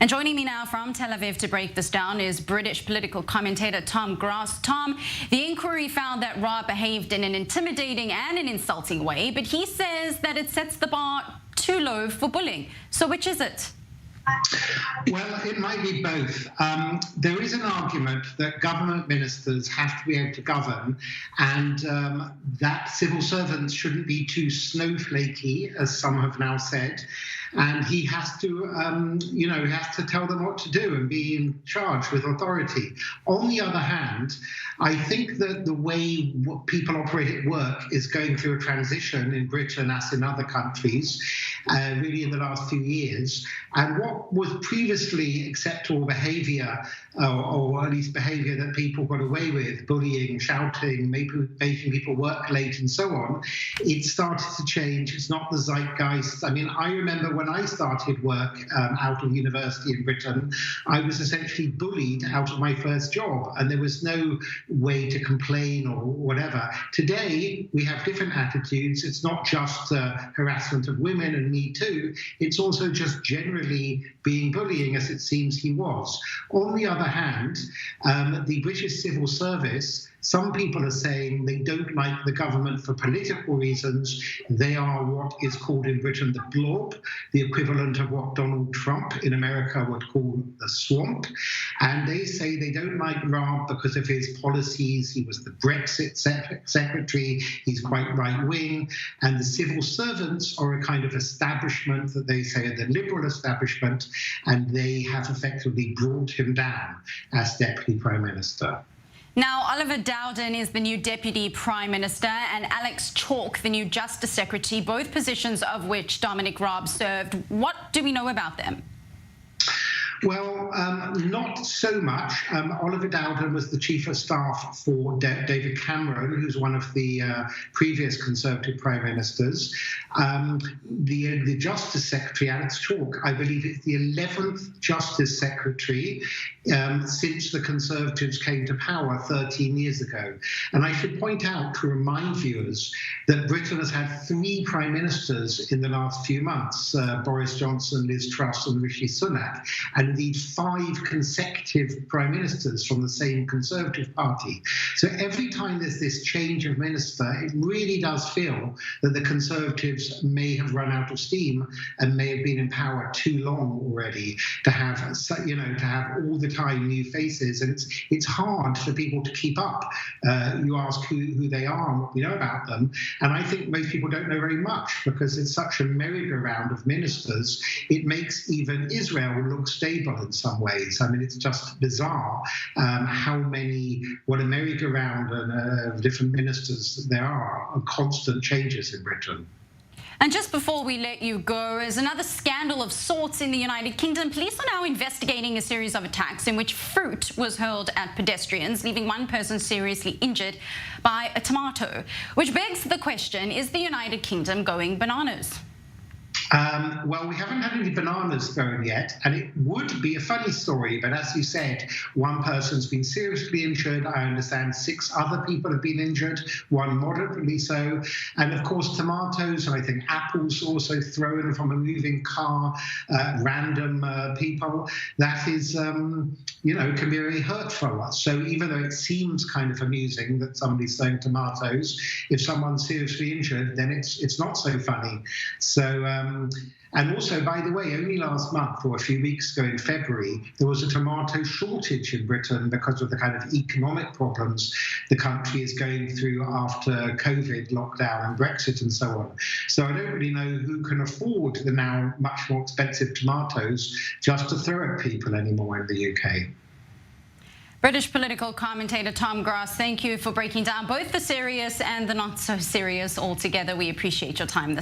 And joining me now from Tel Aviv to break this down is British political commentator Tom Grass. Tom, the inquiry found that Raab behaved in an intimidating and an insulting way, but he says that it sets the bar too low for bullying. So which is it? Well, it might be both. There is an argument that government ministers have to be able to govern, and that civil servants shouldn't be too snowflakey, as some have now said. And he has to, he has to tell them what to do and be in charge with authority. On the other hand, I think that the way people operate at work is going through a transition in Britain, as in other countries, really in the last few years. And what was previously acceptable behaviour, or at least behaviour that people got away with, bullying, shouting, making people work late and so on, it started to change. It's not the zeitgeist. I mean, I remember when I started work out of university in Britain, I was essentially bullied out of my first job, and there was no way to complain or whatever. Today, we have different attitudes. It's not just harassment of women and Me Too. It's also just generally being bullying, as it seems he was. On the other hand, the British civil service, some people are saying they don't like the government for political reasons. They are what is called in Britain the blob, the equivalent of what Donald Trump in America would call the swamp. And they say they don't like Raab because of his policies. He was the Brexit secretary. He's quite right-wing. And the civil servants are a kind of establishment that they say are the liberal establishment, and they have effectively brought him down as Deputy Prime Minister. Now, Oliver Dowden is the new Deputy Prime Minister and Alex Chalk, the new Justice Secretary, both positions of which Dominic Raab served. What do we know about them? Well, not so much. Oliver Dowden was the Chief of Staff for David Cameron, who's one of the previous Conservative Prime Ministers. The Justice Secretary, Alex Chalk, I believe is the 11th Justice Secretary since the Conservatives came to power 13 years ago. And I should point out, to remind viewers, that Britain has had 3 Prime Ministers in the last few months, Boris Johnson, Liz Truss and Rishi Sunak, and indeed 5 consecutive Prime Ministers from the same Conservative Party. So every time there's this change of minister, it really does feel that the Conservatives may have run out of steam and may have been in power too long already to have, to have all the time new faces. And it's hard for people to keep up. You ask who they are and what we know about them, and I think most people don't know very much because it's such a merry-go-round of ministers. It makes even Israel look stable in some ways. I mean, it's just bizarre what a merry-go-round of different ministers there are, constant changes in Britain. And just before we let you go, there's another scandal of sorts in the United Kingdom. Police are now investigating a series of attacks in which fruit was hurled at pedestrians, leaving one person seriously injured by a tomato. Which begs the question, is the United Kingdom going bananas? Well, we haven't had any bananas thrown yet, and it would be a funny story, but as you said, one person's been seriously injured. I understand 6 other people have been injured, one moderately so. And of course, tomatoes, and I think apples also thrown from a moving car, random people. That is, can be very hurtful. So even though it seems kind of amusing that somebody's throwing tomatoes, if someone's seriously injured, then it's not so funny. So, and also, by the way, only last month or a few weeks ago in February, there was a tomato shortage in Britain because of the kind of economic problems the country is going through after COVID lockdown and Brexit and so on. So I don't really know who can afford the now much more expensive tomatoes just to throw at people anymore in the UK. British political commentator Tom Grass, thank you for breaking down both the serious and the not so serious altogether. We appreciate your time this